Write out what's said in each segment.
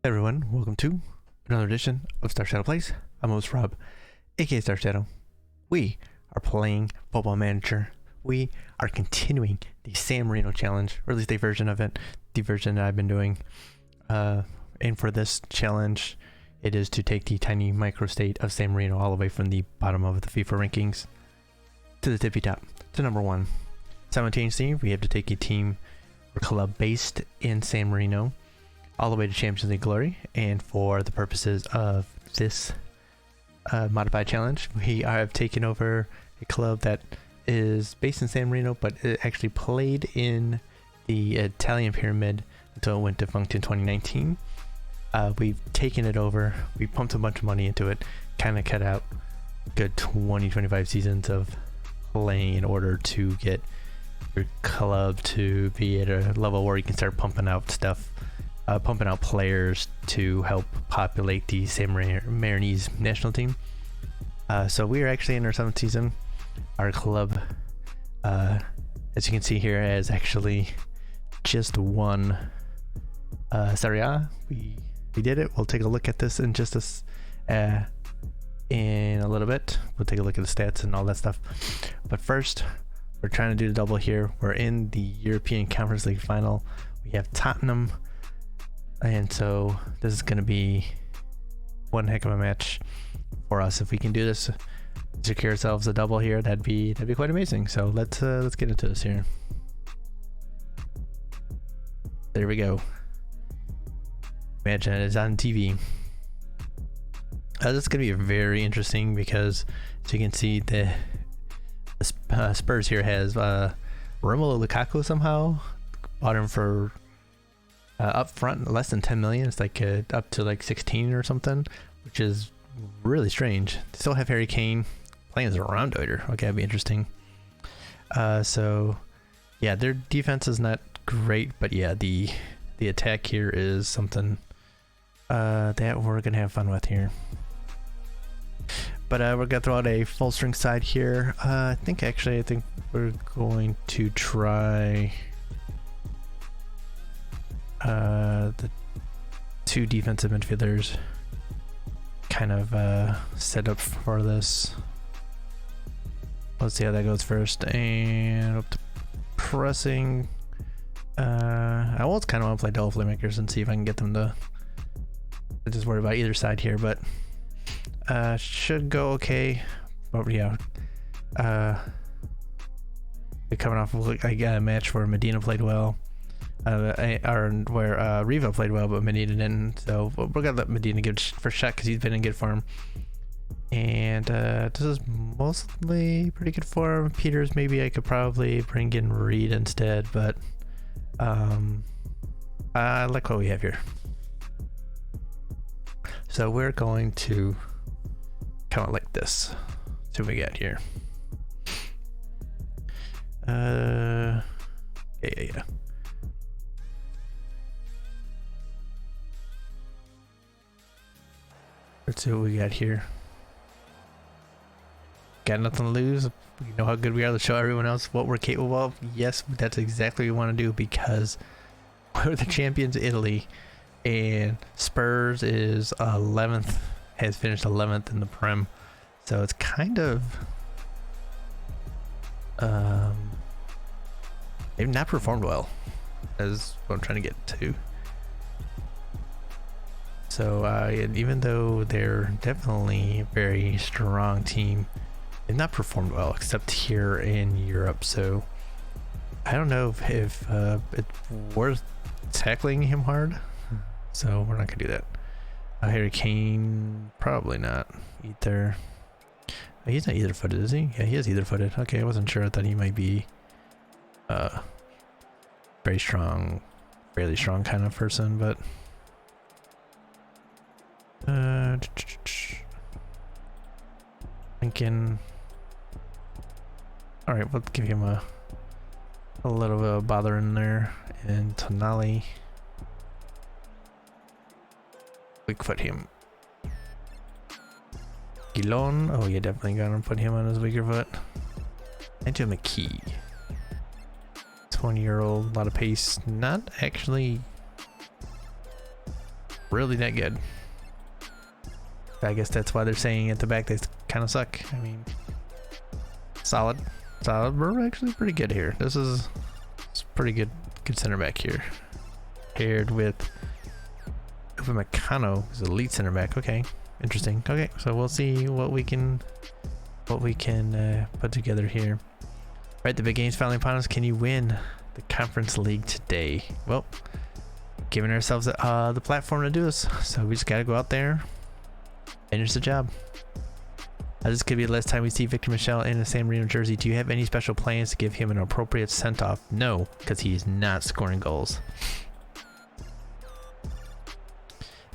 Hey everyone, welcome to another edition of Star Shadow Plays. I'm host Rob, aka Star Shadow. We are playing Football Manager. We are continuing the San Marino challenge, or at least a version of it, the version that I've been doing. And for this challenge, it is to take the tiny microstate of San Marino all the way from the bottom of the FIFA rankings to the tippy top, to number one. Simultaneously, we have to take a team or club based in San Marino all the way to Champions League glory, and for the purposes of this modified challenge, we have taken over a club that is based in San Marino, but it actually played in the Italian pyramid until it went defunct in 2019. We've taken it over, we pumped a bunch of money into it, kind of cut out good 20-25 seasons of playing in order to get your club to be at a level where you can start pumping out stuff. Pumping out players to help populate the San Marinese national team. So we are actually in our 7th season. Our club, as you can see here, has actually just won Serie A. We did it. We'll take a look at this in just in a little bit. We'll take a look at the stats and all that stuff. But first, we're trying to do the double here. We're in the European Conference League final. We have Tottenham. And so this is going to be one heck of a match for us. If we can do this, secure ourselves a double here, that'd be quite amazing. So let's get into this here. There we go. Imagine it is on TV. This is going to be very interesting because, as you can see, the Spurs here has Romelu Lukaku somehow. Bought him for up front less than 10 million. It's like up to like 16 or something, which is really strange. They still have Harry Kane playing as a rounder. Okay, that'd be interesting. So yeah, their defense is not great, but yeah, the attack here is something that we're gonna have fun with here. But we're gonna throw out a full strength side here. I think we're going to try the two defensive midfielders kind of set up for this. Let's see how that goes first. And up to pressing. I almost kind of want to play double playmakers and see if I can get them to just worry about either side here, but should go okay. But yeah, coming off of a match where Medina played well. Where Riva played well, but Medina didn't. So we're gonna let Medina give first shot because he's been in good form. And this is mostly pretty good form. Peters, maybe I could probably bring in Reed instead, but I like what we have here. So we're going to come out like this. See what we got here. Yeah. Let's see what we got here. Got nothing to lose. We know how good we are to show everyone else what we're capable of. Yes, that's exactly what we want to do because we're the champions of Italy, and Spurs is 11th, has finished 11th in the Prem. So it's kind of they've not performed well, is what I'm trying to get to. So and even though they're definitely a very strong team, they've not performed well except here in Europe. So I don't know if it's worth tackling him hard. So we're not gonna do that. Harry Kane, probably not either. He's not either footed, is he? Yeah, he is either footed. Okay, I wasn't sure. I thought he might be very strong, fairly strong kind of person, but thinking. All right, we'll give him a little bit of bother in there. And Tonali, weak foot him. Gilon, oh yeah, definitely gonna put him on his weaker foot. And to McKee, 20-year-old, a lot of pace. Not actually really that good. I guess that's why they're saying at the back they kind of suck. I mean, solid. We're actually pretty good here. This is pretty good center back here. Paired with Upamecano, who's elite center back. Okay, interesting. Okay, so we'll see what we can put together here. Right, the big game's finally upon us. Can you win the Conference League today? Well, giving ourselves the platform to do this, so we just gotta go out there, finish the job. This could be the last time we see Victor Michel in a San Marino jersey. Do you have any special plans to give him an appropriate send-off? No, because he's not scoring goals.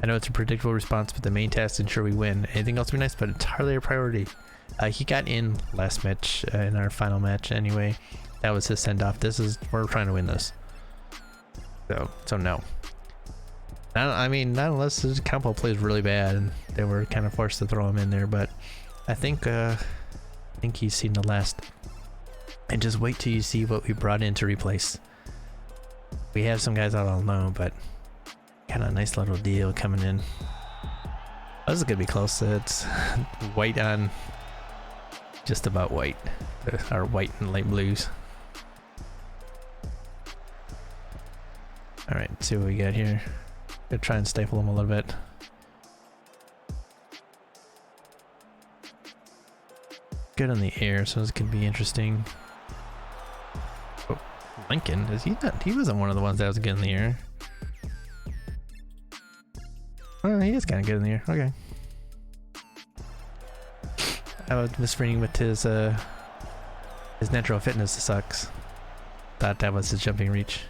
I know it's a predictable response, but the main task is to ensure we win. Anything else would be nice, but it's hardly a priority. He got in last match, in our final match anyway. That was his send-off. We're trying to win this. So no. I mean, not unless the Campo plays really bad and they were kind of forced to throw him in there, but I think he's seen the last. And just wait till you see what we brought in to replace. We have some guys I don't know, but got a nice little deal coming in. This is gonna be close. It's white on just about white, or white and light blues. All right, let's see what we got here. Gonna try and staple them a little bit. Good on the air, so this could be interesting. Oh, Lincoln, is he not? He wasn't one of the ones that was good in the air. Oh, he is kind of good in the air. Okay. I was misreading with his natural fitness sucks. Thought that was his jumping reach.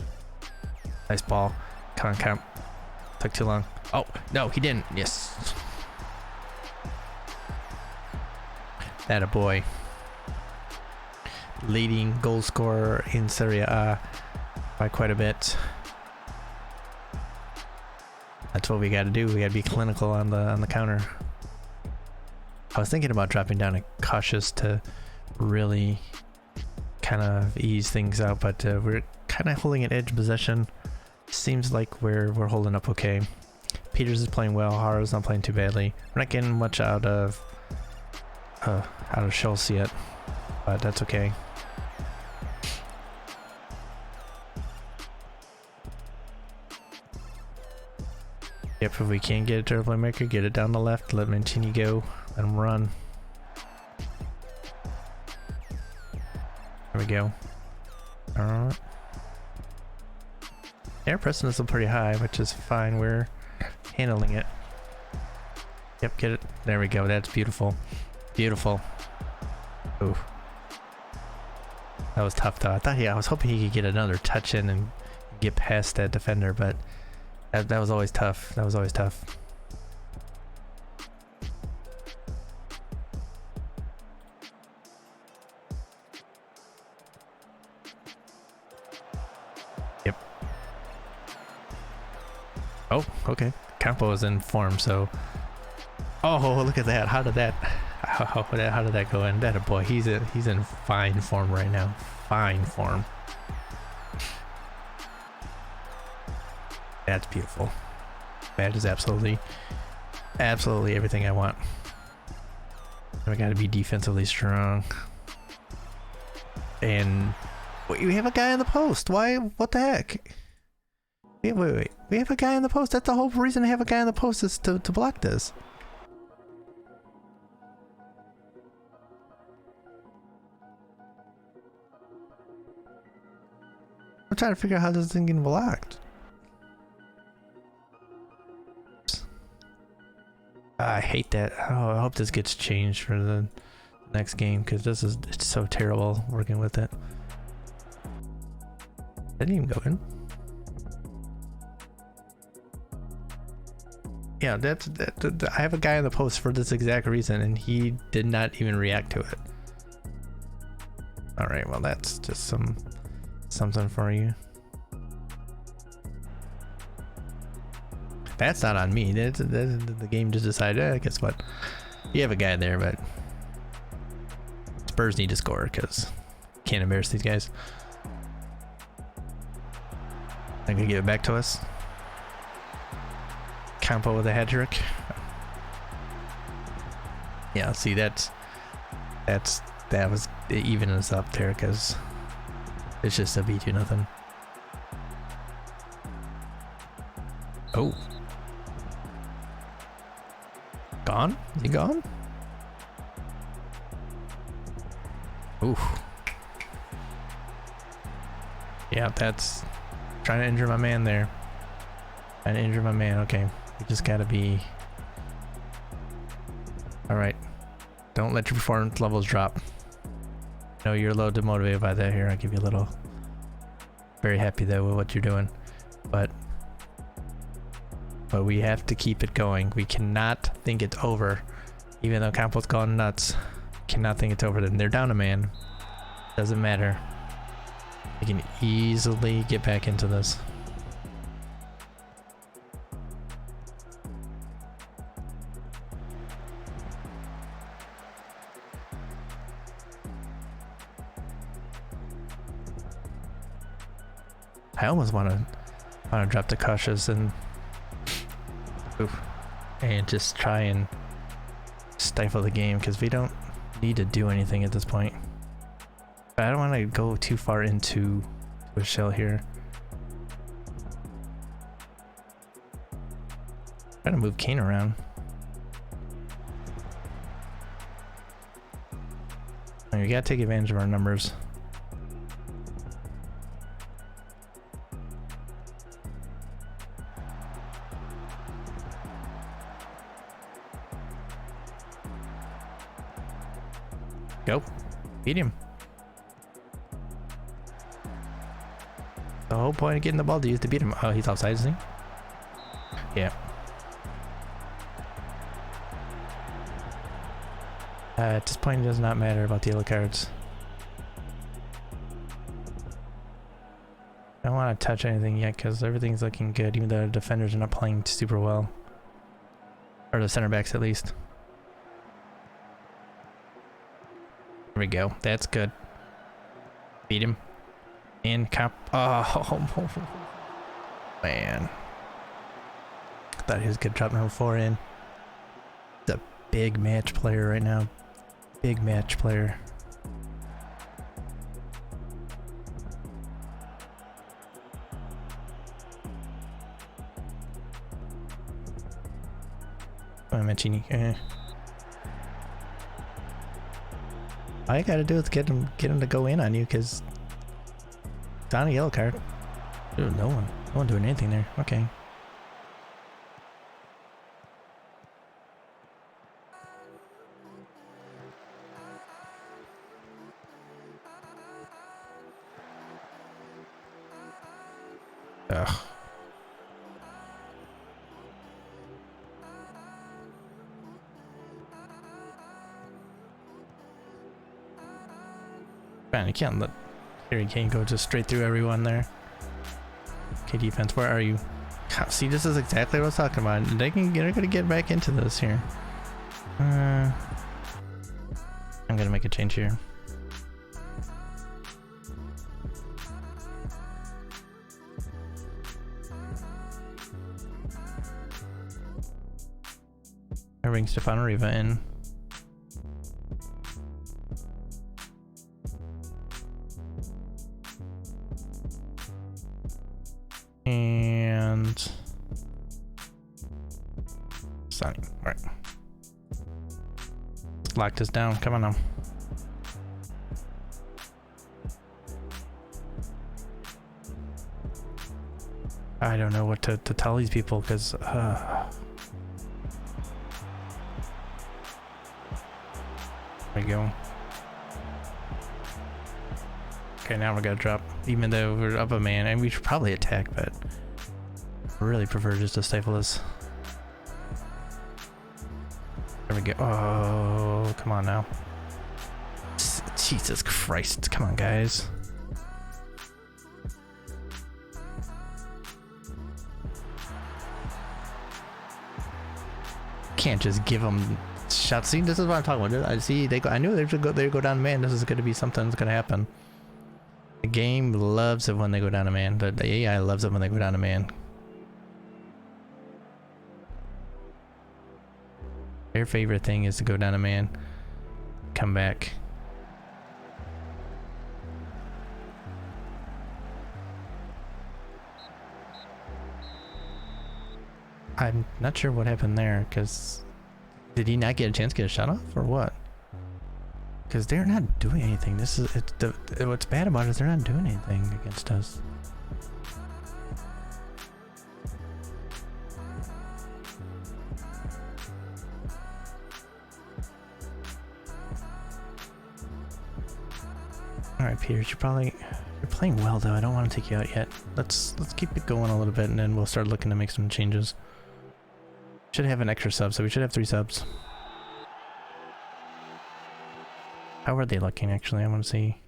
Nice ball. Come on, Camp. Took too long. Oh, no, he didn't. Yes. That a boy. Leading goal scorer in Serie A by quite a bit. That's what we got to do. We got to be clinical on the counter. I was thinking about dropping down a cautious to really kind of ease things out, but we're kind of holding an edge possession. Seems like we're holding up okay. Peters is playing well. Hara's not playing too badly. We're not getting much out of Schultz yet, but that's okay. Yep, if we can get it to our playmaker, get it down the left, let Mancini go, let him run. There we go. Alright. Air pressing is still pretty high, which is fine. We're handling it. Yep, get it. There we go. That's beautiful. Beautiful. Ooh. That was tough though. I was hoping he could get another touch in and get past that defender, but that was always tough. That was always tough. Yep. Oh, okay. Campo is in form, so. Oh, look at that! How did that go in? That a boy. He's in fine form right now. Fine form. That's beautiful. That is absolutely everything I want. We got to be defensively strong. And wait, we have a guy on the post. Why? What the heck? Wait. We have a guy on the post. That's the whole reason to have a guy on the post is to block this. I'm trying to figure out how this thing getting blocked. I hate that. Oh, I hope this gets changed for the next game because it's so terrible working with it. Didn't even go in. Yeah, I have a guy on the post for this exact reason, and he did not even react to it. All right, well that's just something for you. That's not on me. The game just decided, guess what? You have a guy there, but Spurs need to score because can't embarrass these guys. They're gonna give it back to us. combo with a hat trick. Yeah, see that was even us up there because it's just a beat you nothing. Oh. Gone? Is he gone? Oof. Yeah, that's trying to injure my man there. Trying to injure my man. Okay, we just gotta be. All right, don't let your performance levels drop. No, you're a little demotivated by that here. I'll give you a little. Very happy though with what you're doing, but we have to keep it going. We cannot think it's over, even though Campo's gone nuts. Cannot think it's over. Then they're down a man. Doesn't matter. We can easily get back into this. I almost want to drop the cautious and just try and stifle the game because we don't need to do anything at this point. But I don't want to go too far into a shell here. Try to move Kane around. And we gotta take advantage of our numbers. Go. Beat him. The whole point of getting the ball to use to beat him. Oh, he's offside, isn't he? Yeah. At this point, it does not matter about the yellow cards. I don't want to touch anything yet because everything's looking good, even though the defenders are not playing super well. Or the center backs, at least. There we go. That's good. Beat him. In comp. Oh, man. Thought he was good. Drop number 4 in. The big match player right now. Big match player. Oh, Mancini. All you gotta do is get him to go in on you, cause it's on a yellow card. Dude, no one doing anything there. Okay. Ugh. Man, you can't let Harry Kane go just straight through everyone there. Okay, defense, where are you? God, see, this is exactly what I was talking about. They're gonna get back into this here. I'm gonna make a change here. I bring Stefano Riva in. And Sonny. All right. Lock this down. Come on now. I don't know what to tell these people because there we go. Okay, now we're gonna drop, even though we're up a man, and we should probably attack, but I really prefer just to stifle this. There we go. Oh, come on now. Jesus Christ. Come on, guys. Can't just give them shots. See, this is what I'm talking about. I see. I knew they go down man. This is going to be something that's going to happen. The game loves it when they go down a man. The AI loves it when they go down a man. Their favorite thing is to go down a man, come back. I'm not sure what happened there, because did he not get a chance to get a shot off or what? Because they're not doing anything. This is what's bad about it is they're not doing anything against us. All right, Peters, you're playing well though. I don't want to take you out yet. Let's keep it going a little bit, and then we'll start looking to make some changes. Should have an extra sub, so we should have 3 subs. How are they looking, actually? I want to see.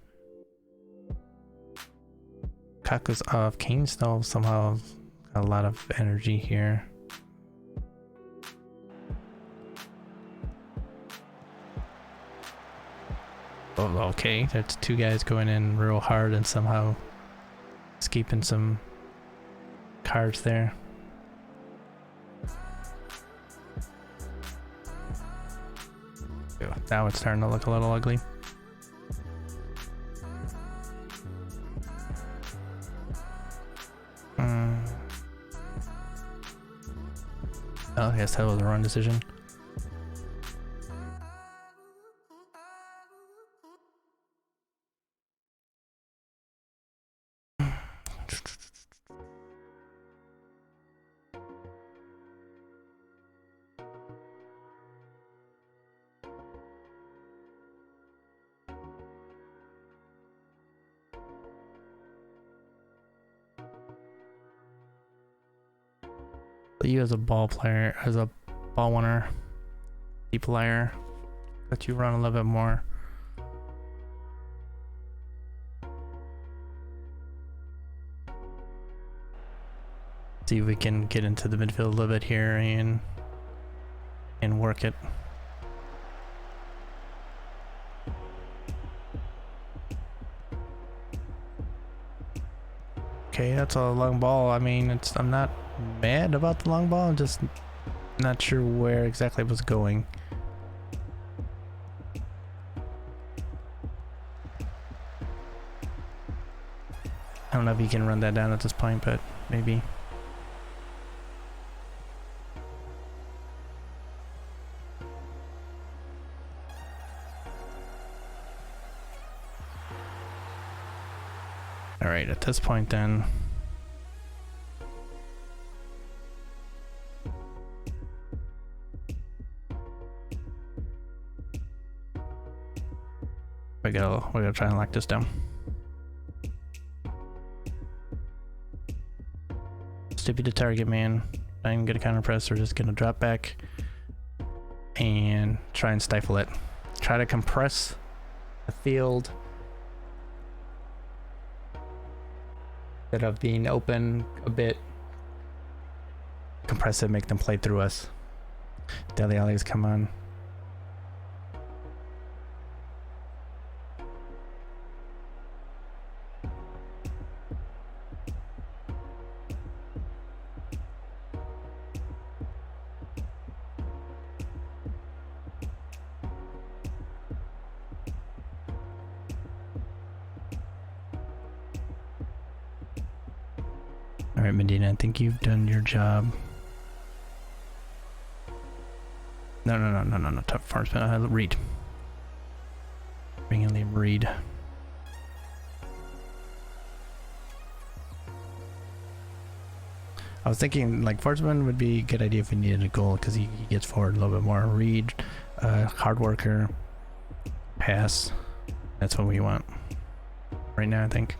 Kaku's off. Kane still somehow got a lot of energy here. Oh, okay. That's 2 guys going in real hard and somehow escaping some cards there. Now it's starting to look a little ugly. Oh, I guess that was the wrong decision. You as a ball player, as a ball winner, key player, let you run a little bit more. See if we can get into the midfield a little bit here and work it. Okay, that's a long ball. I mean, I'm not mad about the long ball. I'm just not sure where exactly it was going. I don't know if you can run that down at this point, but maybe. All right, at this point then, we gotta try and lock this down. Stippy to target, man. Not even gonna counter press. We're just gonna drop back and try and stifle it. Try to compress the field instead of being open a bit. Compress it, make them play through us. Deli Alley's come on. All right, Medina, I think you've done your job. No. Tough farm spin. Reed. Bring in the Reed. I was thinking like Forsman would be a good idea if we needed a goal because he gets forward a little bit more. Reed, hard worker, pass. That's what we want right now, I think.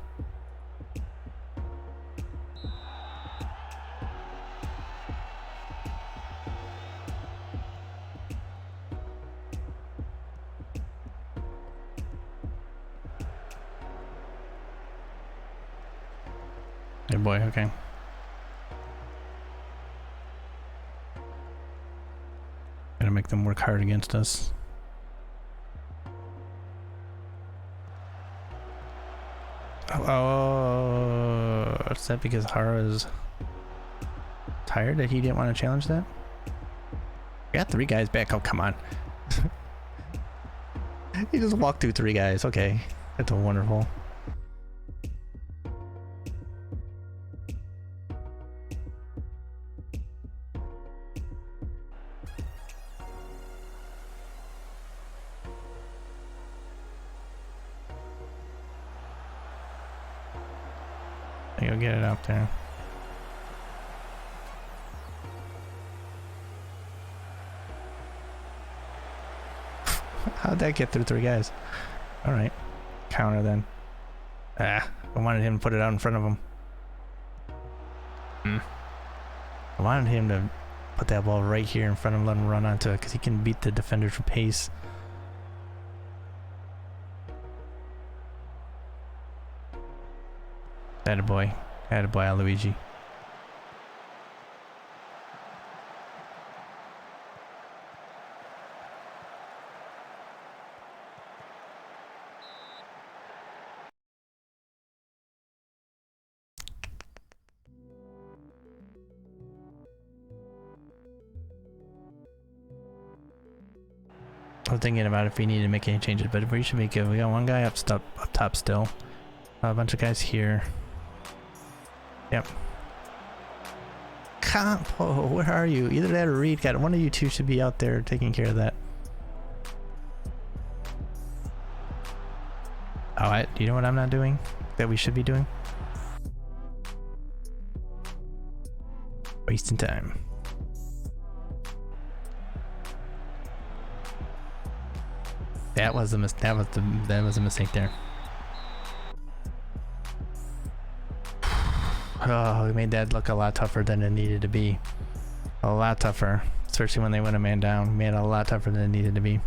Good boy, okay. Gotta make them work hard against us. Oh, is that because Hara's tired that he didn't want to challenge that? We got 3 guys back. Oh, come on. He just walked through 3 guys. Okay. That's wonderful. You'll get it out there. How'd that get through 3 guys? Alright. Counter then. I wanted him to put it out in front of him. I wanted him to put that ball right here in front of him, let him run onto it, because he can beat the defender for pace. Attaboy. Attaboy, Luigi. I was thinking about if we need to make any changes, but we should be good. We got 1 guy up top still. A bunch of guys here. Yep. Oh, where are you? Either that or Reed. Got one of you 2 should be out there taking care of that. Oh, do you know what I'm not doing? That we should be doing? Wasting time. That was a mistake there. Oh, we made that look a lot tougher than it needed to be. A lot tougher, especially when they went a man down. Made it a lot tougher than it needed to be.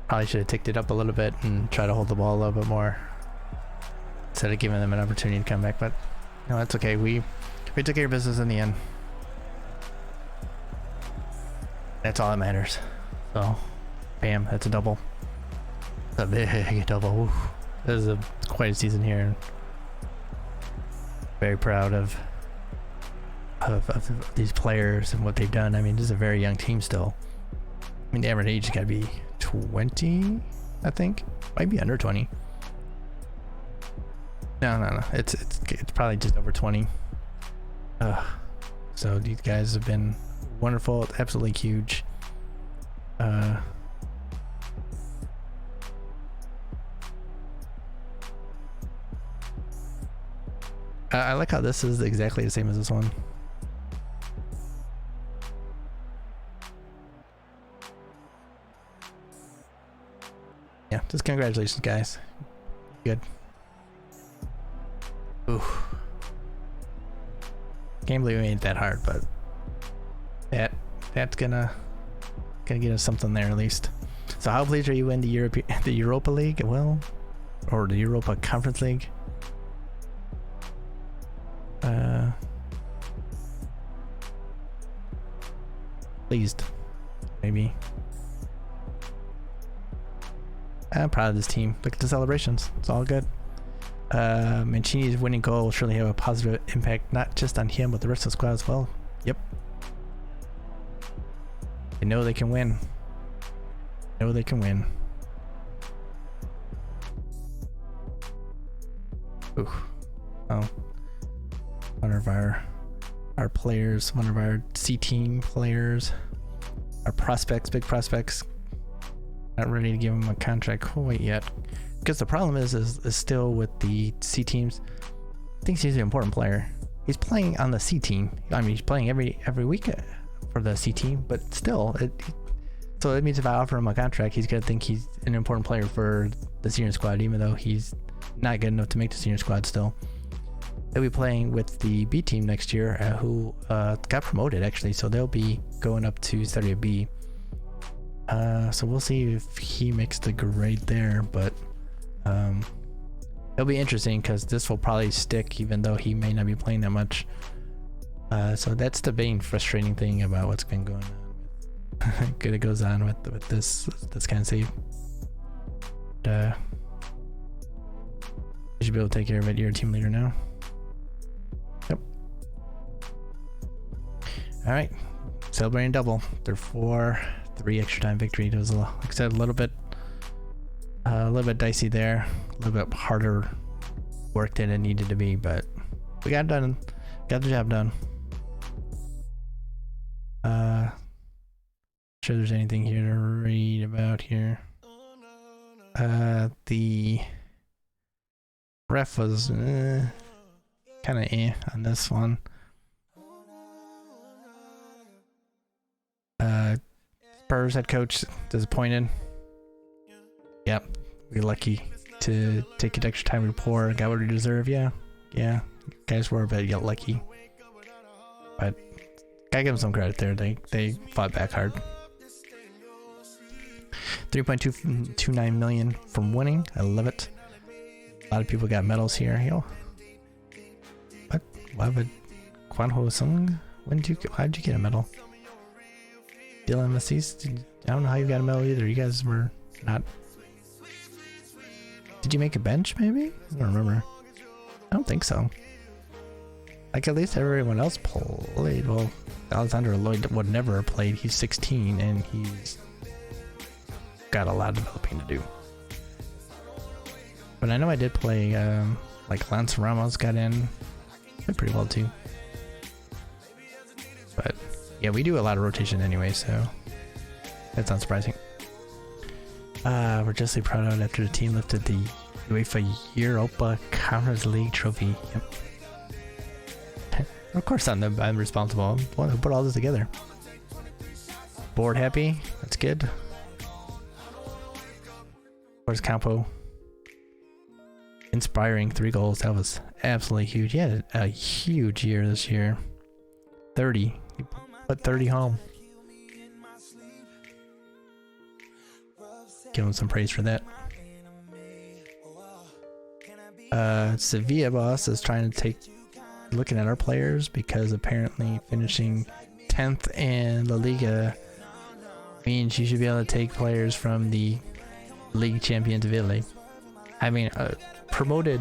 Probably should have ticked it up a little bit and try to hold the ball a little bit more instead of giving them an opportunity to come back. But no, that's okay. We took care of business in the end. That's all that matters. So, bam, that's a double. That's a big double. Oof. This is quite a season here. Very proud of these players and what they've done. I mean, this is a very young team still. I mean, the average age has got to be 20, I think. Might be under 20. No. It's probably just over 20. So these guys have been wonderful, absolutely huge. I like how this is exactly the same as this one. Yeah, just congratulations, guys. Good. Ooh. Can't believe we made it that hard, but that's gonna get us something there at least. So how pleased are you in the Europa League? Well, or the Europa Conference League? Pleased, maybe. I'm proud of this team. Look at the celebrations. It's all good. Mancini's winning goal will surely have a positive impact, not just on him, but the rest of the squad as well. Yep. They know they can win. They know they can win. Ooh. Oh. One of our players, one of our C team players, our prospects, big prospects, not ready to give him a contract quite yet. Because the problem is still with the C teams. I think he's an important player. He's playing on the C team. I mean, he's playing every week for the C team, but still, so it means if I offer him a contract, he's gonna think he's an important player for the senior squad, even though he's not good enough to make the senior squad still. They'll be playing with the B team next year, who got promoted actually, so they'll be going up to Serie B. So we'll see if he makes the grade there, but it'll be interesting because this will probably stick, even though he may not be playing that much. So that's the main frustrating thing about what's been going on. It goes on with this kind of save. You should be able to take care of it. You're a team leader now. Yep. All right. Celebrating double. They're 4-3 extra time victory. It was, like I said, a little bit dicey there. A little bit harder work than it needed to be, but we got it done. Got the job done. Sure there's anything here to read about here. The ref was kind of on this one. Spurs head coach disappointed. Yep, we're lucky to take an extra time report. Got what we deserve. Yeah, guys were a bit lucky, but gotta give them some credit there. They fought back hard. 3.229 million from winning. I love it. A lot of people got medals here. Yo, what? Why would Kwanho Sung? How did you get a medal? Dylan Massis? I don't know how you got a medal either. You guys were not. Did you make a bench maybe? I don't remember. I don't think so. Like at least everyone else played. Well, Alexander Lloyd would never have played. He's 16 and he's got a lot of developing to do. But I know I did play, like Lance Ramos got in. Did pretty well too. But yeah, we do a lot of rotation anyway, so that's not surprising. We're justly proud of it after the team lifted the UEFA Europa Conference League trophy. Yep. Of course I'm responsible. I'm the one who put all this together. Board happy? That's good. Where's Campo? Inspiring 3 goals. That was absolutely huge. He had a huge year this year. 30. He put 30 home. Give him some praise for that. Sevilla boss is trying to looking at our players because apparently finishing 10th in La Liga means you should be able to take players from the league champions of Italy. I mean, promoted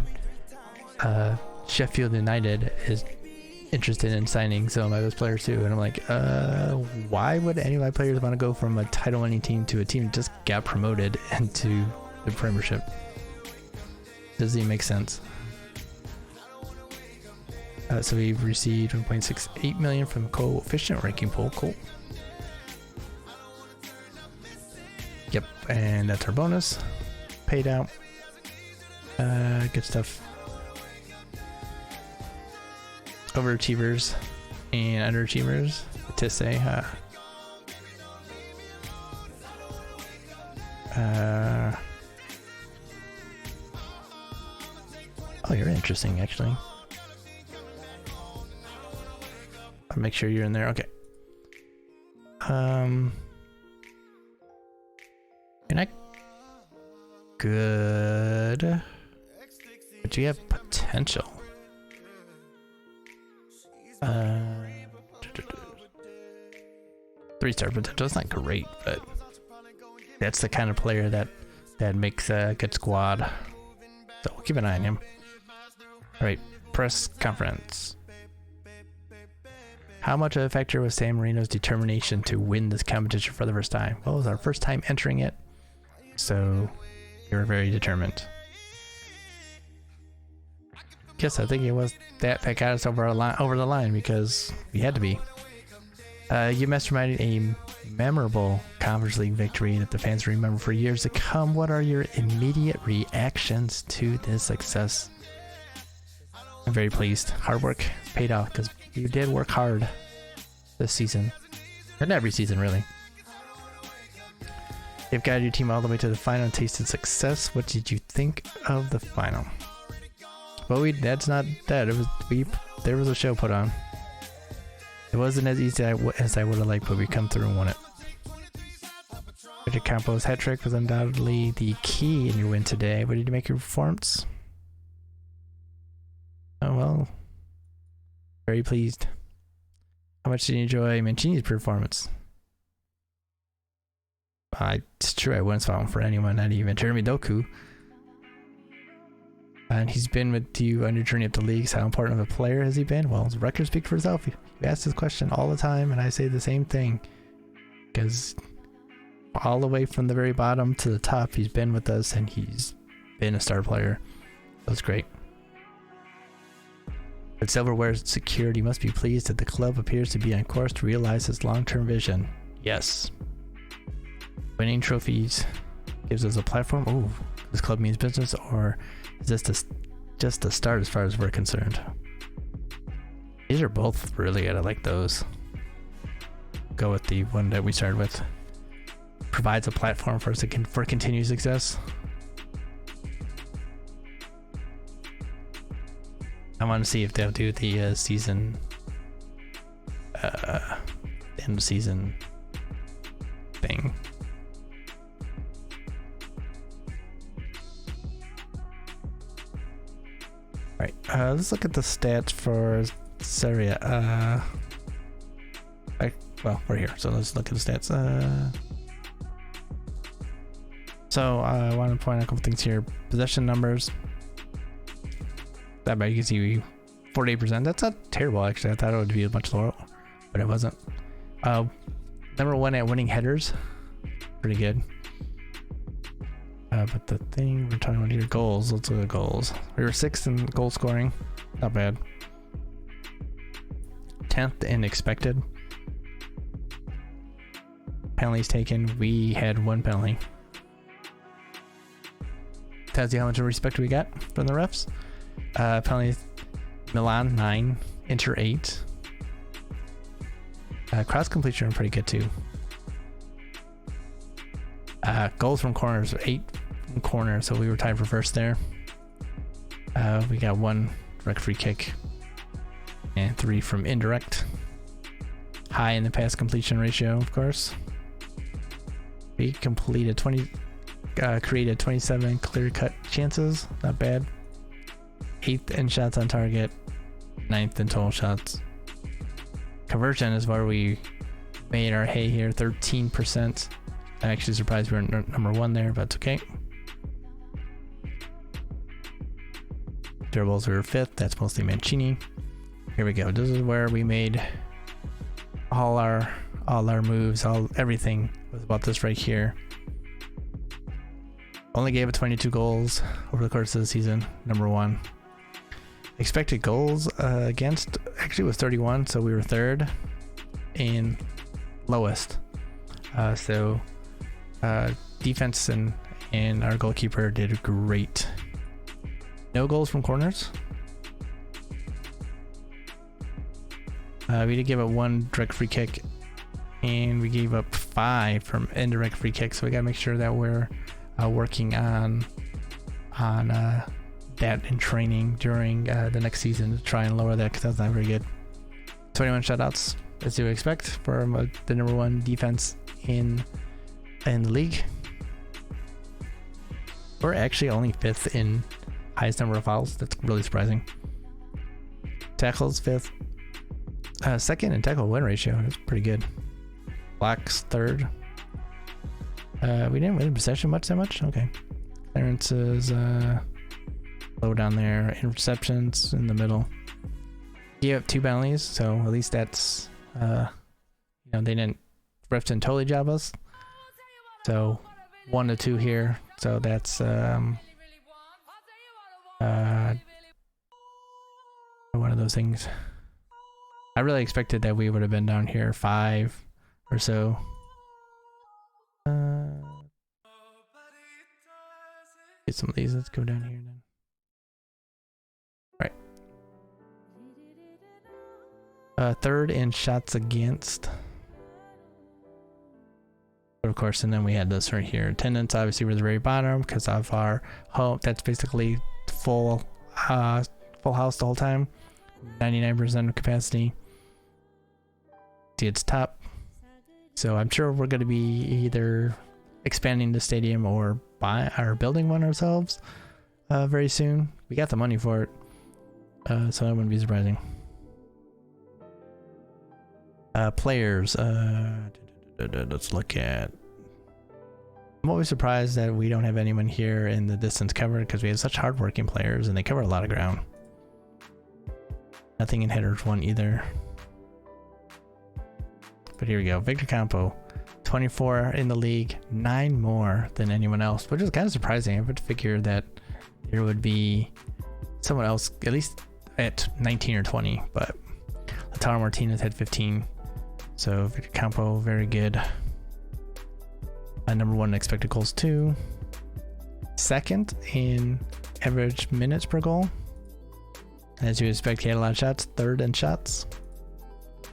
Sheffield United is interested in signing some of those players too, and I'm like, why would any of my players want to go from a title winning team to a team that just got promoted into the Premiership? Doesn't even make sense. So we've received 1.68 million from coefficient ranking pool. Cool. Yep, and that's our bonus paid out. Good stuff. Overachievers and underachievers to say, oh, you're interesting actually. I'll make sure you're in there. Okay. You're not good, but you have potential. 3-star potential. That's not great, but that's the kind of player that makes a good squad. So we'll keep an eye on him. All right, press conference. How much of a factor was San Marino's determination to win this competition for the first time? Well, it was our first time entering it, so we were very determined. Guess I think it was that got us over the line because we had to be. You masterminded a memorable Conference League victory that the fans remember for years to come. What are your immediate reactions to this success? I'm very pleased. Hard work paid off because you did work hard this season, and every season really. You've guided your team all the way to the final and tasted success. What did you think of the final? Well, that's not that. There was a show put on. It wasn't as easy as I would have liked, but we come through and won it. Richard Campos' hat trick was undoubtedly the key in your win today. What did you make your performance? Oh well, very pleased. How much did you enjoy Mancini's performance? It's true, I wouldn't spot one for anyone, not even Jeremy Doku. And he's been with you on your journey up the leagues. How important of a player has he been? Well, his record speaks for itself. You ask this question all the time, and I say the same thing. Because all the way from the very bottom to the top, he's been with us, and he's been a star player. That's great. With silverware secured, you must be pleased that the club appears to be on course to realize its long-term vision. Yes. Winning trophies gives us a platform. Oh, this club means business, or is this just the start as far as we're concerned? These are both really good. I like those. Go with the one that we started with. Provides a platform for us for continued success. I want to see if they'll do the season, end of season thing. Alright, let's look at the stats for Serie. Well, we're here, so let's look at the stats. So I want to point out a couple things here. Possession numbers. That bad, you can see 48%. That's not terrible, actually. I thought it would be much lower, but it wasn't. Number one at winning headers. Pretty good. But the thing we're talking about here, goals. Let's look at goals. We were 6th in goal scoring. Not bad. 10th in expected. Penalties taken. We had 1 penalty. Tells you how much respect we got from the refs. Penalties. Milan 9. Inter 8. Cross completion are pretty good too. Goals from corners, 8 from corners, so we were tied for first there. We got 1 direct free kick and 3 from indirect. High in the pass completion ratio, of course. We completed created 27 clear-cut chances, not bad. 8th in shots on target, 9th in total shots. Conversion is where we made our hay here, 13%. I'm actually surprised we're number 1 there, but it's okay. Dribbles we were 5th, that's mostly Mancini. Here we go, this is where we made all our moves, everything was about this right here. Only gave it 22 goals over the course of the season, number 1. Expected goals against actually was 31, so we were 3rd and lowest. Defense and our goalkeeper did great. No goals from corners. We did give up 1 direct free kick, and we gave up 5 from indirect free kicks. So we gotta make sure that we're working on that in training during the next season to try and lower that, because that's not very good. 21 shutouts, as you would expect from the number 1 defense in the league. We're actually only 5th in highest number of fouls. That's really surprising. Tackles 5th. 2nd in tackle win ratio. That's pretty good. Blocks 3rd. We didn't win possession that much. Okay. Clearances low down there. Interceptions in the middle. You have 2 penalties, so at least that's they didn't totally job us. So 1 to 2 here. So that's one of those things. I really expected that we would have been down here 5 or so. Get some of these. Let's go down here then. Right. 3rd in shots against. Of course, and then we had this right here. Attendance, obviously, we're the very bottom because of our home. That's basically full house the whole time. 99% of capacity. See, it's top. So I'm sure we're going to be either expanding the stadium or building one ourselves very soon. We got the money for it, so that wouldn't be surprising. Players. Let's look at I'm always surprised that we don't have anyone here in the distance cover because we have such hardworking players and they cover a lot of ground. Nothing in headers 1 either. But here we go. Victor Campo, 24 in the league, 9 more than anyone else, which is kind of surprising. I would figure that there would be someone else at least at 19 or 20, but Lautaro Martinez had 15. So Victor Campo, very good. Number 1 in expected goals 2. Second in average minutes per goal. As you expect, he had a lot of shots. Third in shots.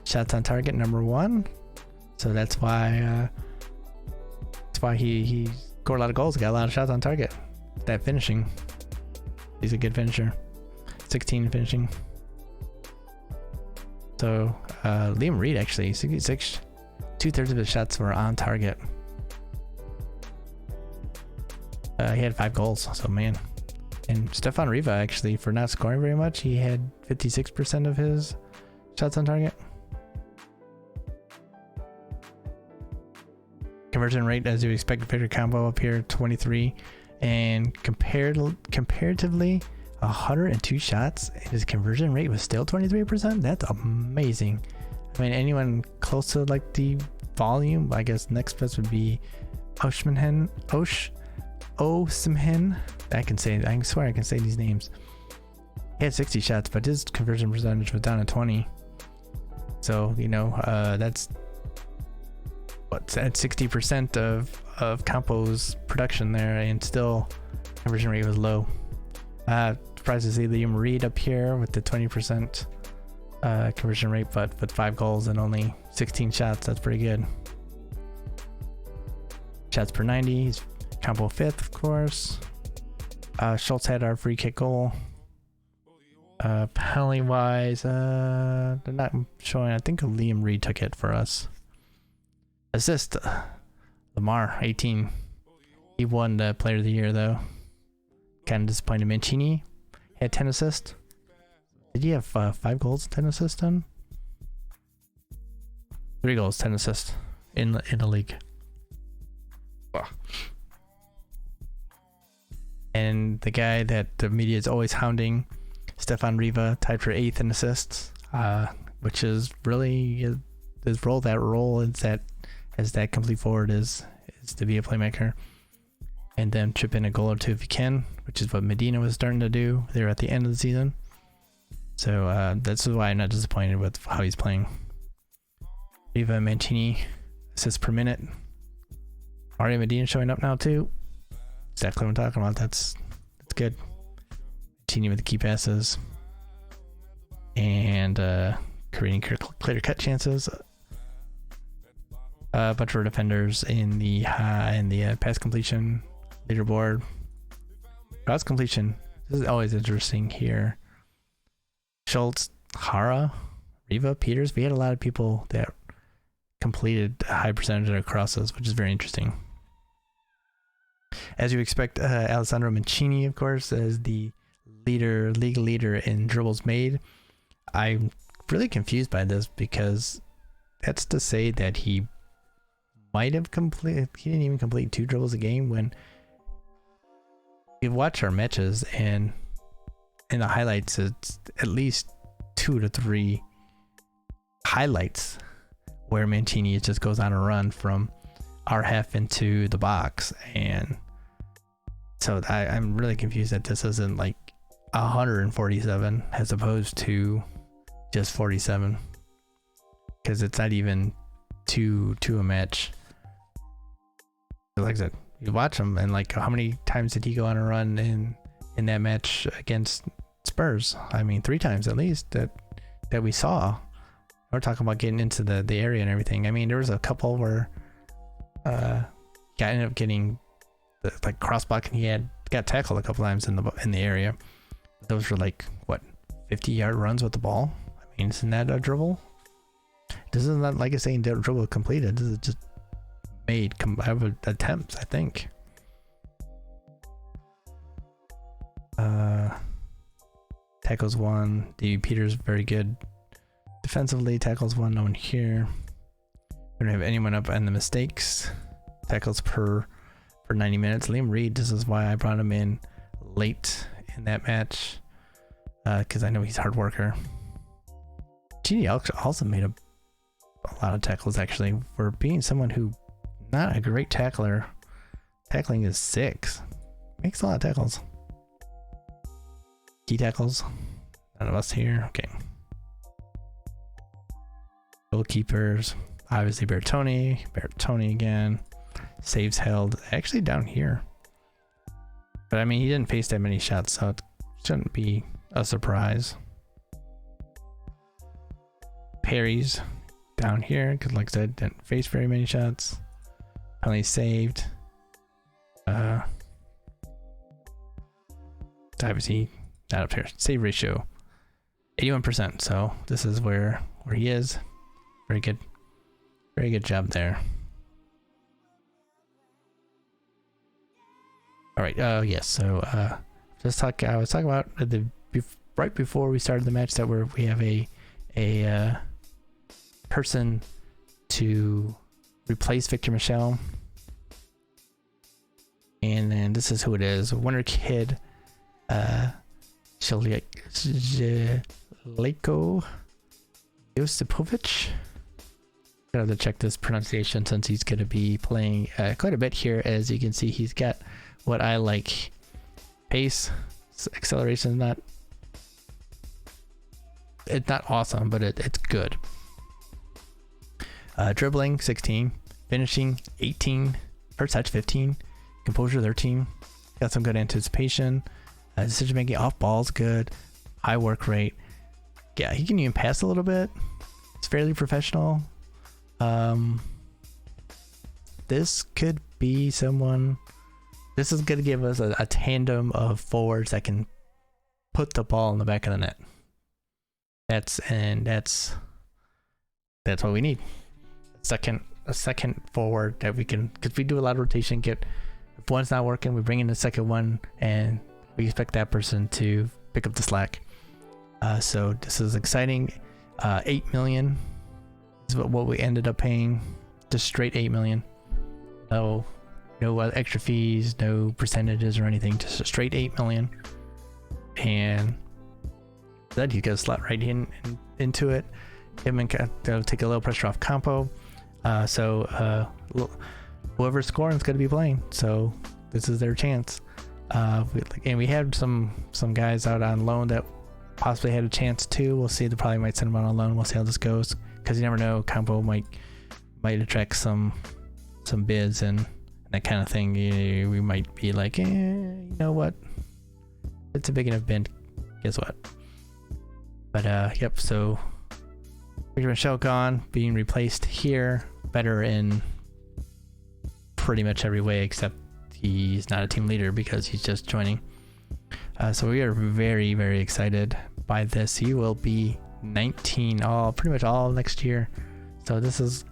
Shots on target, number 1. So that's why he scored a lot of goals. He got a lot of shots on target. That finishing. He's a good finisher. 16 finishing. So Liam Reed actually, 66. 2/3 of his shots were on target. He had 5 goals, so man. And Stefan Riva, actually, for not scoring very much, he had 56% of his shots on target. Conversion rate, as you expect, Victor Campo up here, 23. And comparatively, 102 shots, and his conversion rate was still 23%. That's amazing. I mean, anyone close to like the volume, I guess next best would be Osimhen. I swear I can say these names. He had 60 shots, but his conversion percentage was down to 20. So, you know, that's what's at 60% of Campo's production there, and still conversion rate was low. Surprised to see Liam Reed up here with the 20% conversion rate, but with 5 goals and only 16 shots. That's pretty good. Shots per 90. He's Campo 5th, of course. Schultz had our free kick goal. Penalty wise, they're not showing. I think Liam Reed took it for us. Assist, Lamar, 18. He won the Player of the Year though. Kind of disappointed. Mancini had 10 assists. Did he have 5 goals, 10 assists then? 3 goals, 10 assists in the league. Wow. And the guy that the media is always hounding, Stefan Riva, tied for 8th in assists, which is really his role. That role is that as that complete forward is to be a playmaker, and then chip in a goal or 2 if you can, which is what Medina was starting to do there at the end of the season. So that's why I'm not disappointed with how he's playing. Riva, Mancini, assists per minute. Mario Medina showing up now too. Exactly what I'm talking about. That's good. Mancini with the key passes and creating clear cut chances. A bunch of defenders in the pass completion leaderboard. Pass completion. This is always interesting here. Schultz, Hara, Riva, Peters. We had a lot of people that completed a high percentage of their crosses, which is very interesting. As you expect, Alessandro Mancini, of course, as the league leader in dribbles made. I'm really confused by this because that's to say that he might have completed. He didn't even complete 2 dribbles a game. When you watch our matches and in the highlights, it's at least 2 to 3 highlights where Mancini just goes on a run from our half into the box, and so I'm really confused that this isn't like 147 as opposed to just 47, because it's not even two a match. Like I said, you watch him, and like how many times did he go on a run in that match against Spurs? I mean, 3 times at least that we saw. We're talking about getting into the area and everything. I mean, there was a couple where ended up getting like cross block, and he got tackled a couple times in the area. Those were like what, 50-yard runs with the ball. I mean, isn't that a dribble? This is not like it's saying dribble completed. This is just made attempts, I think. Tackles 1. D. Peters very good defensively. Tackles 1. No one here. We don't have anyone up on the mistakes. Tackles per for 90 minutes. Liam Reed, this is why I brought him in late in that match, because I know he's a hard worker. Genie also made a lot of tackles, actually, for being someone who not a great tackler. Tackling is 6. Makes a lot of tackles. Key tackles. None of us here. Okay. Goalkeepers. Obviously Bertoni. Bertoni again. Saves held. Actually down here. But I mean, he didn't face that many shots, so it shouldn't be a surprise. Parries down here, because like I said, didn't face very many shots. Only saved. Obviously not up here. Save ratio 81%. So this is where he is. Very good job there. All right. Yes. So I was talking about right before we started the match that we have a person to replace Victor Michel. And then this is who it is. Winner kid, Shaleko Josipovic. Gotta have to check this pronunciation since he's going to be playing quite a bit here. As you can see, he's got what I like. Pace, acceleration, it's not awesome, but it's good. Dribbling 16, finishing 18, first touch 15, composure 13. Got some good anticipation. Decision making off ball's good. High work rate. Yeah, he can even pass a little bit. It's fairly professional. This could be someone. This is going to give us a tandem of forwards that can put the ball in the back of the net. That's what we need. A second forward that we can, because we do a lot of rotation. If one's not working, we bring in the second one, and we expect that person to pick up the slack. So this is exciting. 8 million is what we ended up paying. Just straight 8 million. No extra fees, no percentages or anything. Just a straight 8 million. And that you gotta slot right into it. Him and take a little pressure off Campo. So whoever's scoring is going to be playing. So this is their chance. And we had some guys out on loan that possibly had a chance too. We'll see. They probably might send them out on loan. We'll see how this goes, because you never know. Campo might attract some bids and that kind of thing. We might be like, you know what? It's a big enough bid. Guess what? But yep. So Victor Michel gone, being replaced here. Better in pretty much every way, except he's not a team leader because he's just joining. So we are very, very excited by this. He will be 19 pretty much all next year. So this is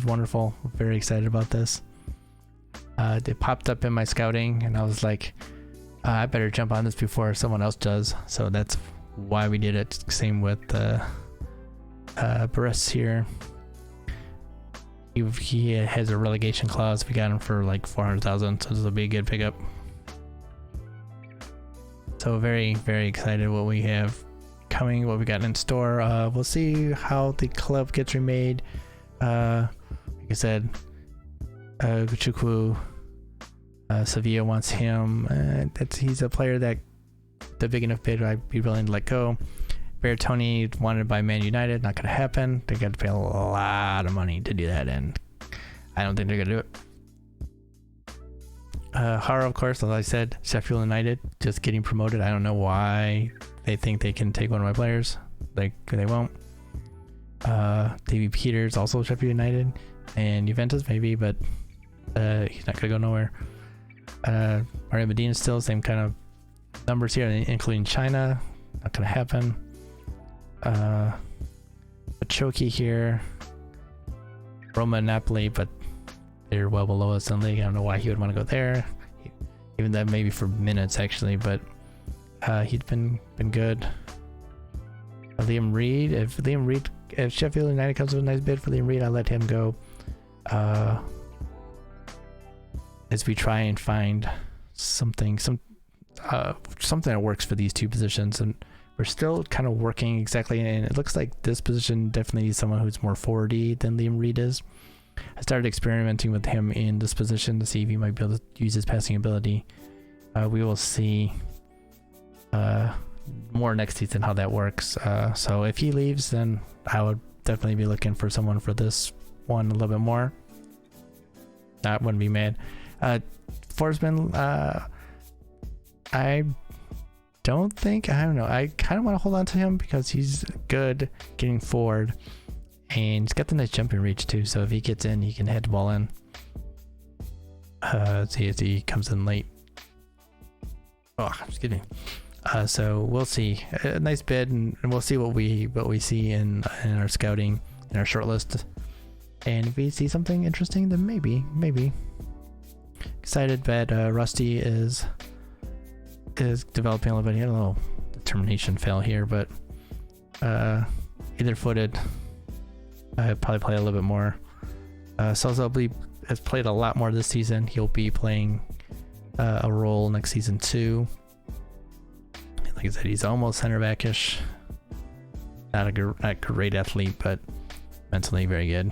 wonderful. I'm very excited about this. They popped up in my scouting, and I was like, I better jump on this before someone else does. So that's why we did it. Same with Barres here. He has a relegation clause. We got him for like 400,000, so this will be a good pickup. So very, very excited what we have coming, what we got in store. We'll see how the club gets remade. Like I said, Chukwu, Sevilla wants him. He's a player that the big enough bid I'd be willing to let go. Bertoni wanted by Man United, not gonna happen. They got to pay a lot of money to do that, and I don't think they're gonna do it. Haro, of course, as I said, Sheffield United just getting promoted. I don't know why they think they can take one of my players. They won't. Davy Peters, also Sheffield United, and Juventus maybe, but he's not gonna go nowhere. Mario Medina still same kind of numbers here, including China. Not gonna happen. Pachoki here. Roma and Napoli, but they're well below us in the league. I don't know why he would want to go there. Even that maybe for minutes actually, but he'd been good. Liam Reed, if Sheffield United comes with a nice bid for Liam Reed, I'll let him go. as we try and find something that works for these two positions. And we're still kind of working exactly, and it looks like this position definitely is someone who's more forwardy than Liam Reed is. I started experimenting with him in this position to see if he might be able to use his passing ability. We will see more next season how that works. So if he leaves, then I would definitely be looking for someone for this one a little bit more. That wouldn't be mad. Forsman, I don't know. I kind of want to hold on to him because he's good getting forward, and he's got the nice jumping reach too. So if he gets in, he can head the ball in. See as he comes in late. Oh, excuse me. So we'll see. A nice bid, and we'll see what we see in our scouting, in our short list. And if we see something interesting, then maybe. Excited that Rusty is developing a little bit. He had a little determination fail here, but either footed. I'll probably play a little bit more. Salzobli has played a lot more this season. He'll be playing a role next season too. Like I said, he's almost center back-ish. Not a great athlete, but mentally very good.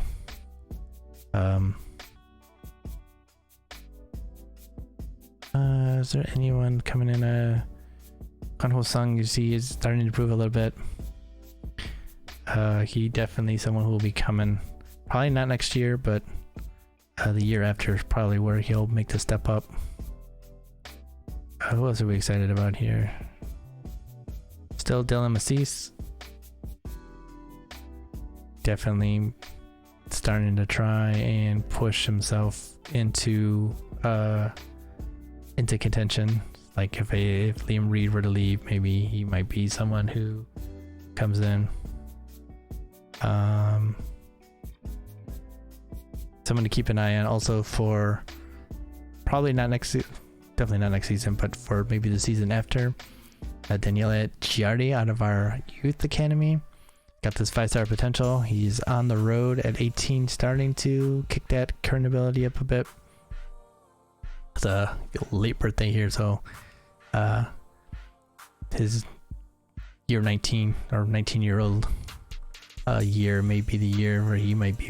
Is there anyone coming in? Kwanho Sung, you see, is starting to improve a little bit. He definitely someone who will be coming. Probably not next year, but the year after is probably where he'll make the step up. Who else are we excited about here? Still Dylan Massis. Definitely starting to try and push himself into contention. Like if Liam Reed were to leave, maybe he might be someone who comes in. Someone to keep an eye on also for probably not definitely not next season, but for maybe the season after. Daniele Giardi out of our youth academy. Got this 5-star potential. He's on the road at 18, starting to kick that current ability up a bit. It's a late birthday here, so his year 19 or 19-year-old year may be the year where he might be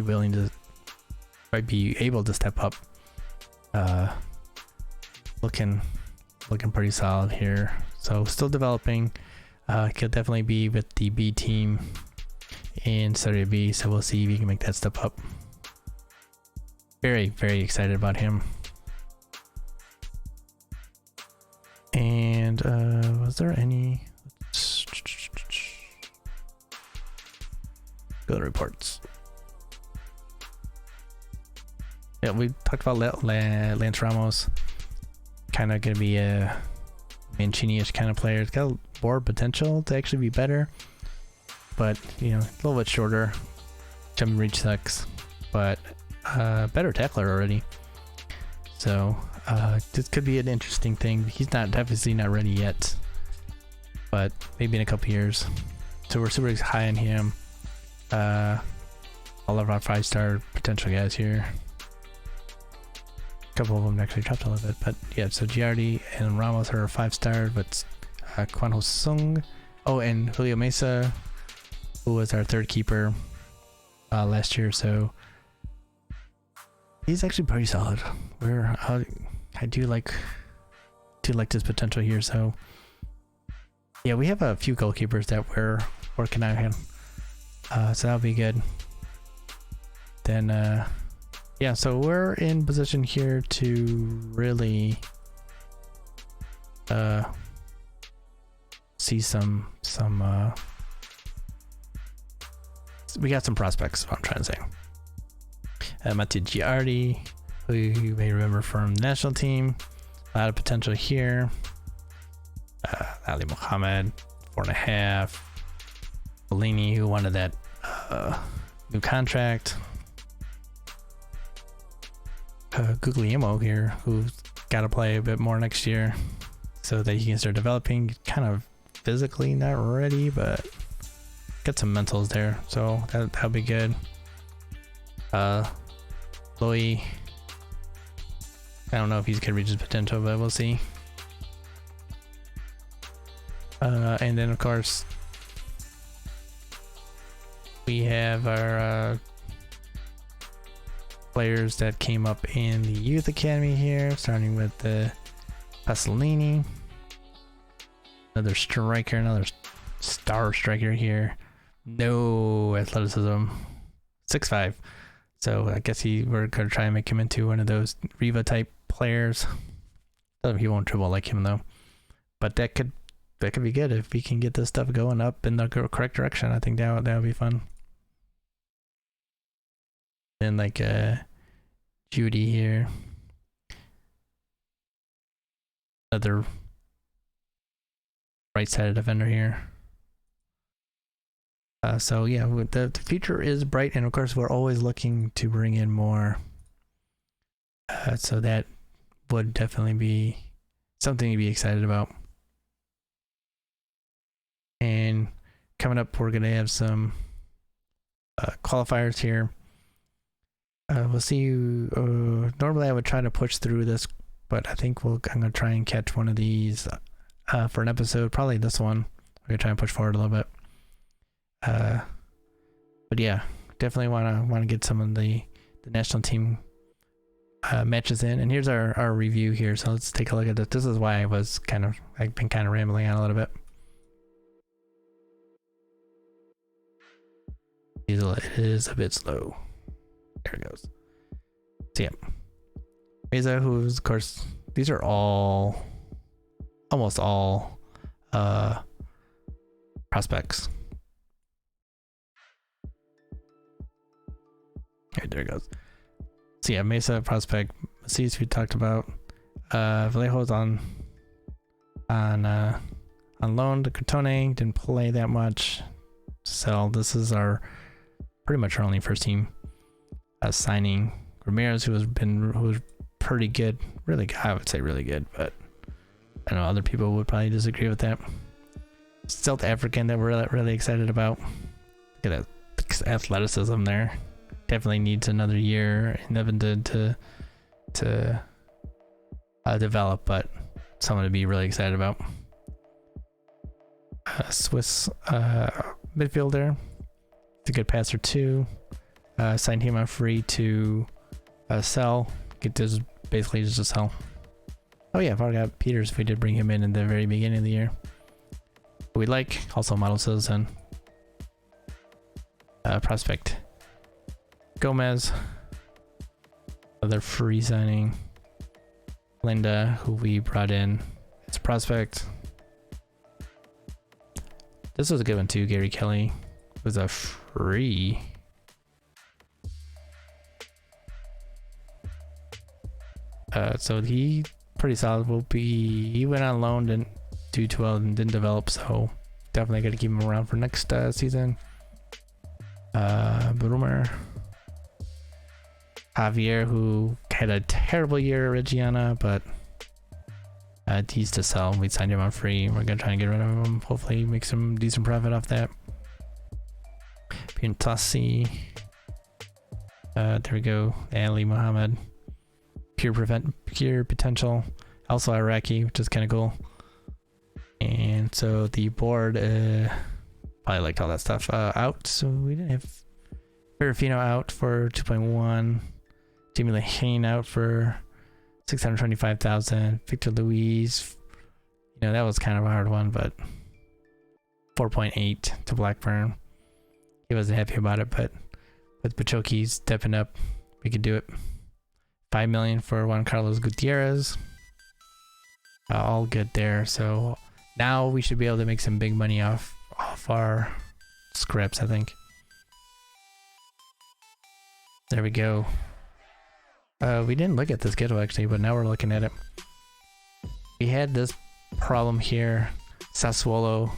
able to step up. Looking pretty solid here. So still developing. He'll definitely be with the B team in Serie B, so we'll see if he can make that step up. Very, very excited about him. And was there any? Go to reports. Yeah, we talked about Lance Ramos. Kind of gonna be a Mancini-ish kind of player. It's got more potential to actually be better, but a little bit shorter. Jump reach sucks, but better tackler already. So this could be an interesting thing. He's definitely not ready yet, but maybe in a couple years. So we're super high on him. All of our 5-star potential guys here. A couple of them actually dropped a little bit, but yeah. So Giardi and Ramos are 5-star, but Kwanho Sung, and Julio Mesa, who was our third keeper last year. So he's actually pretty solid. I do like this potential here. So yeah, we have a few goalkeepers that we're working on him. So that'll be good. Then yeah, so we're in position here to really see some we got some prospects, is what I'm trying to say. Mattia Giardi, who you may remember from the national team. A lot of potential here. Ali Mohammed, 4.5. Bellini, who wanted that new contract. Guglielmo here, who's got to play a bit more next year so that he can start developing. Kind of physically not ready, but got some mentals there, so that'll be good. Loy, I don't know if he's gonna reach his potential, but we'll see. And then of course we have our players that came up in the youth academy here, starting with the Pasolini, another striker, another star striker here. No athleticism, 6'5". So I guess we're gonna try and make him into one of those Riva type players. He won't dribble like him though, but that could be good if we can get this stuff going up in the correct direction. I think that would be fun. Then like Judy here, another right-sided defender here. So yeah, the future is bright, and of course we're always looking to bring in more. So that would definitely be something to be excited about. And coming up, we're gonna have some qualifiers here. We'll see. Normally I would try to push through this, but I think I'm gonna try and catch one of these for an episode. Probably this one. We're gonna try and push forward a little bit. But yeah, definitely wanna get some of the national team matches in. And here's our review here. So let's take a look at this. This is why I've been kind of rambling on a little bit. It is a bit slow. There it goes. So yeah, Meza, who's of course, these are almost all prospects. Okay, there it goes. So yeah, Mesa prospect. Macis we talked about. Vallejo's on loan to Crotone. Didn't play that much. So this is pretty much our only first team signing. Ramirez, who was pretty good, really good. I would say really good, but I know other people would probably disagree with that. South African that we're really excited about. Look at that athleticism there. Definitely needs another year in Evan to develop, but someone to be really excited about. Swiss midfielder. It's a good passer too. Signed him on free to sell. Get this basically just a sell. Oh yeah, I've already got Peters if we did bring him in the very beginning of the year. But we like also model citizen. Prospect Gomez, another free signing. Linda, who we brought in as a prospect. This was a good one too. Gary Kelly was a free. So he pretty solid. He went on loan, didn't do too well and didn't develop, so definitely got to keep him around for next season. Brumer. Javier, who had a terrible year at Reggiana, but he's to sell. We signed him on free. We're gonna try and get rid of him. Hopefully make some decent profit off that. Pintasi. There we go. Ali Muhammad. Pure potential. Also Iraqi, which is kind of cool. And so the board probably liked all that stuff out. So we didn't have Ferrafino out for 2.1. Jamie Lahane out for 625,000. Victor Luis, that was kind of a hard one, but 4.8 to Blackburn. He wasn't happy about it, but with Pachoki stepping up, we could do it. 5 million for Juan Carlos Gutierrez. All good there. So now we should be able to make some big money off our scripts, I think. There we go. We didn't look at the schedule actually, but now we're looking at it. We had this problem here. Sassuolo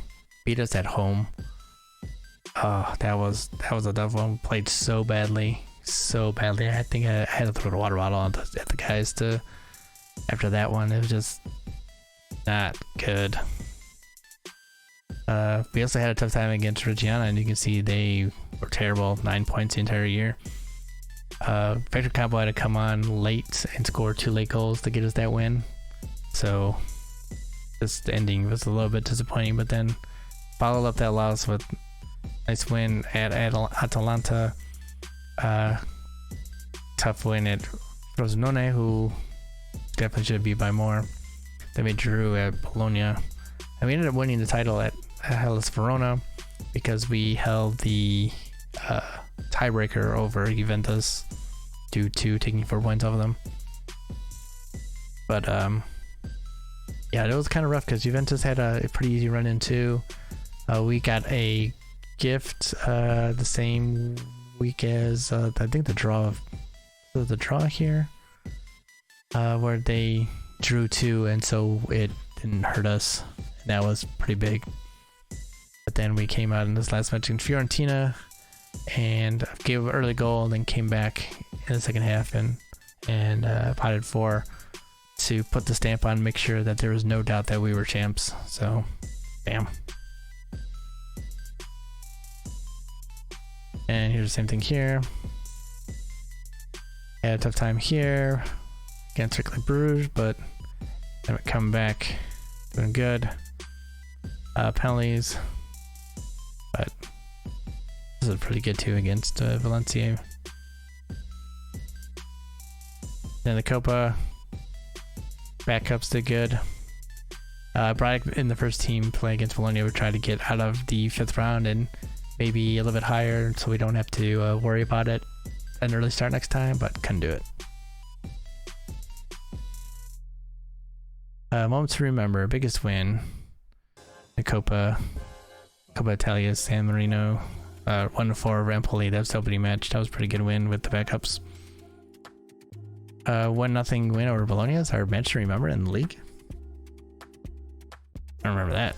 beat us at home. Oh, that was a tough one. Played so badly. I think I had to throw the water bottle at the guys after that one. It was just not good. We also had a tough time against Reggiana, and you can see they were terrible. 9 points the entire year. Victor Campo had to come on late and score 2 late goals to get us that win. So this ending was a little bit disappointing, but then followed up that loss with nice win at Atalanta. Tough win at Frosinone, who definitely should be by more. Then we drew at Bologna, and we ended up winning the title at Hellas Verona because we held the tiebreaker over Juventus due to taking 4 points off of them. But yeah, it was kind of rough because Juventus had a pretty easy run in too. We got a gift the same week as I think the draw here, where they drew 2, and so it didn't hurt us. That was pretty big. But then we came out in this last match in Fiorentina and gave an early goal, and then came back in the second half and potted 4 to put the stamp on, make sure that there was no doubt that we were champs. So, bam. And here's the same thing here. Had a tough time here against Cercle Bruges, but then we come back doing good. Penalties, but this is pretty good too against Valencia. Then the Copa backups did good. Braddock in the first team play against Bologna would try to get out of the 5th round and maybe a little bit higher, so we don't have to worry about it an early start next time, but couldn't do it. Moments to remember: biggest win, the Coppa Italia, San Marino, 1-4 Empoli. That was the opening match. That was a pretty good win with the backups. 1-0 win over Bologna is our match to remember in the league. I don't remember that.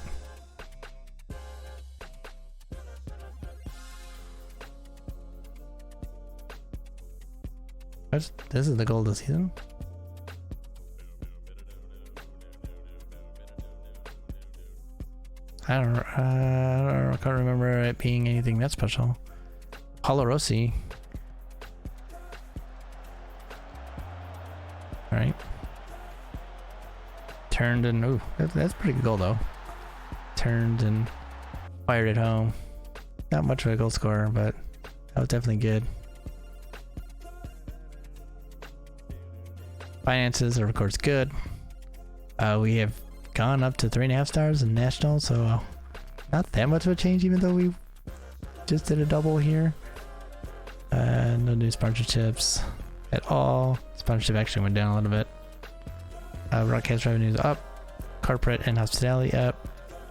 This is the goal of the season. I can't remember it being anything that special. Paulo Rossi. All right. Turned and ooh, that's a pretty good goal though. Turned and fired it home. Not much of a goal scorer, but that was definitely good. Finances are of course good. We have gone up to 3.5 stars in national, so not that much of a change, even though we just did a double here. No new sponsorships at all. Sponsorship actually went down a little bit. Broadcast revenues up, corporate and hospitality up.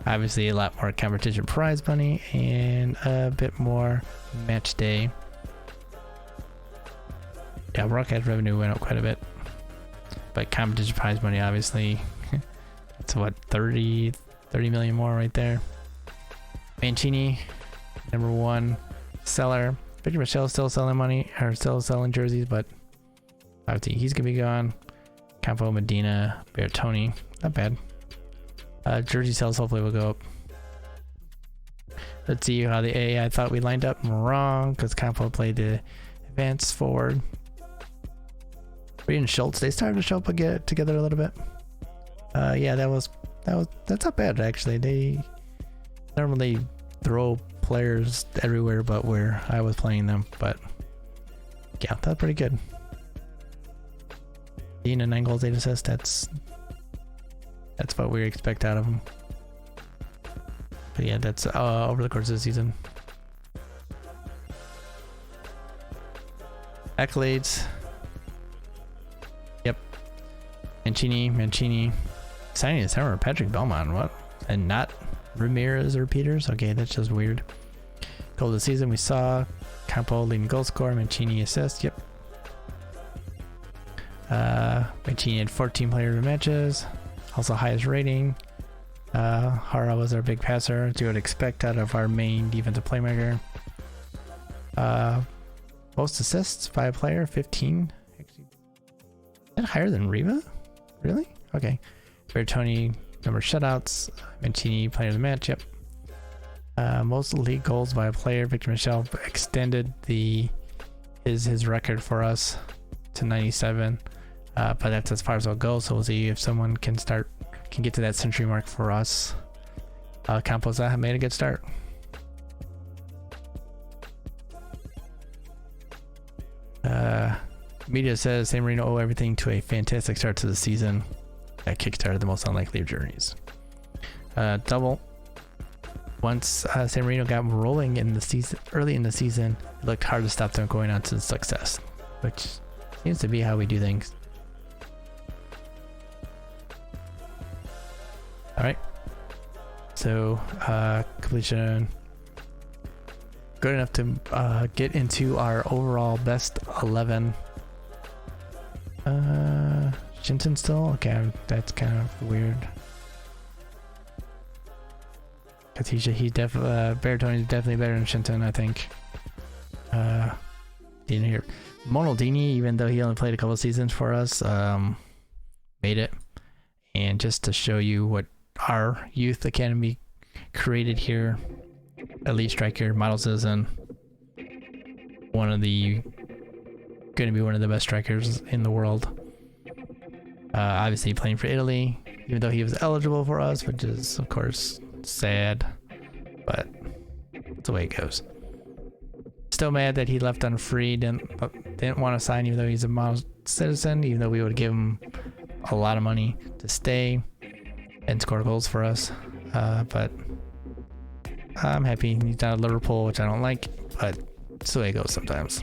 Obviously a lot more competition prize money and a bit more match day. Yeah, broadcast revenue went up quite a bit, but competition prize money obviously it's what, 30 million more right there. Mancini, number 1 seller. Victor Michel's still selling money, or still selling jerseys, but obviously he's gonna be gone. Campo, Medina, Bertoni, not bad. Jersey sales hopefully will go up. Let's see how the AI thought we lined up. Wrong, because Campo played the advanced forward. Reed and Schultz, they started to show up together a little bit. Yeah, that's not bad actually. They normally throw players everywhere but where I was playing them, but yeah, that's pretty good. 9 goals, 8 assists. That's what we expect out of him. But yeah, that's over the course of the season. Accolades. Yep. Mancini. Signing this summer, Patrick Belmont, what? And not Ramirez or Peters? Okay, that's just weird. Goal of the season, we saw Campo leading goal scorer, Mancini assist, yep. Mancini had 14 player of the matches, also highest rating. Hara was our big passer, as you would expect out of our main defensive playmaker. Most assists, 5 player, 15. Actually, is that higher than Riva? Really? Okay. Bertoni, number of shutouts. Mancini, player of the match, yep. Most league goals by a player. Victor Michel extended his is his record for us to 97. But that's as far as it'll go. So we'll see if someone can get to that century mark for us. Campos made a good start. Media says San Marino owe everything to a fantastic start to the season that kickstarted the most unlikely of journeys. Double. Once San Marino got rolling in the season, early in the season, it looked hard to stop them going on to success, which seems to be how we do things. All right. So completion good enough to get into our overall best 11. Shinton still? Okay, that's kind of weird. Because he definitely Bertoni is definitely better than Shinton, I think. Didn't hear Monaldini, even though he only played a couple seasons for us, made it. And just to show you what our youth academy created here, elite striker model citizen, going to be one of the best strikers in the world. Obviously playing for Italy, even though he was eligible for us, which is of course sad, but that's the way it goes. Still mad that he left on free, didn't want to sign even though he's a model citizen, even though we would give him a lot of money to stay and score goals for us. But I'm happy he's not at Liverpool, which I don't like, but it's the way it goes sometimes.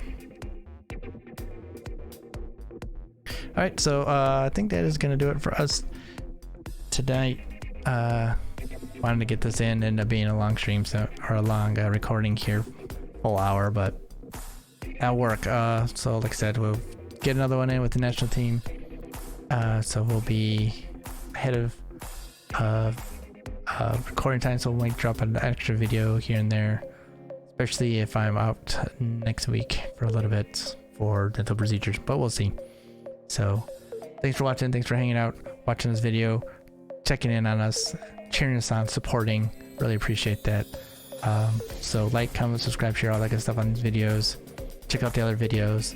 All right, so I think that is going to do it for us tonight. Wanted to get this in, ended up being a long stream, or a long recording here, full hour, but that'll work. So like I said, we'll get another one in with the national team. So we'll be ahead of recording time, so we might drop an extra video here and there, especially if I'm out next week for a little bit for dental procedures, but we'll see. So thanks for watching, thanks for hanging out, watching this video, checking in on us, cheering us on, supporting, really appreciate that. So like, comment, subscribe, share, all that good stuff on these videos. Check out the other videos,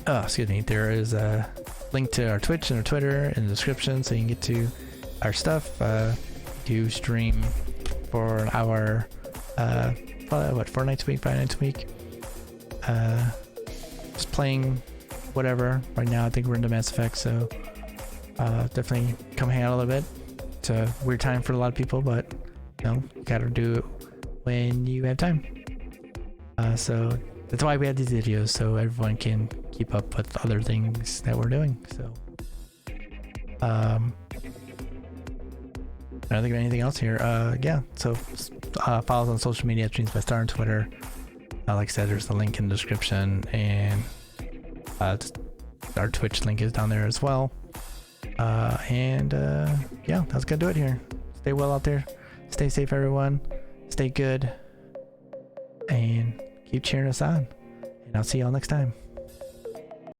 excuse me, there is a link to our Twitch and our Twitter in the description, so you can get to our stuff. Do stream for an hour, 4 nights a week, 5 nights a week. Just playing whatever. Right now I think we're into Mass Effect, so definitely come hang out a little bit. It's a weird time for a lot of people, but you know, you gotta do it when you have time. So that's why we have these videos, so everyone can keep up with other things that we're doing. So I don't think of anything else here. Yeah, so follow us on social media, Streams by Star on Twitter. Like I said, there's the link in the description, and our Twitch link is down there as well. Yeah, that's gonna do it here. Stay well out there, stay safe everyone, stay good, and keep cheering us on, and I'll see y'all next time.